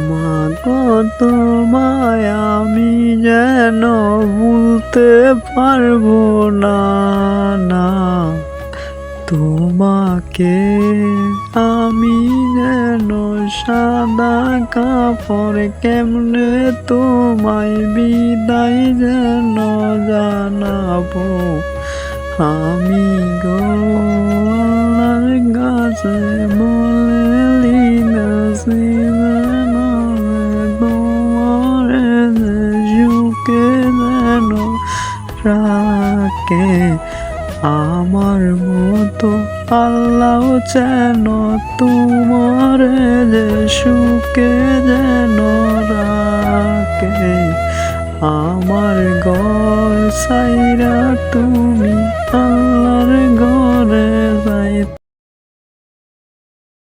মা কত মায়া আমি যেন ভুলতে পারবো না না তোমাকে আমি যেন সাদা কাপড় কেমনে তোমায় বিদায় যেন জানাবো আমি গো আল্লাহর কাছে বলেলি না তোমার সুখে যেন রাখে আমার মতো আল্লাহ যেন তোমার যে সুখে যেন রাখে আমার ঘর সাইরা তুমি আল্লাহর ঘরে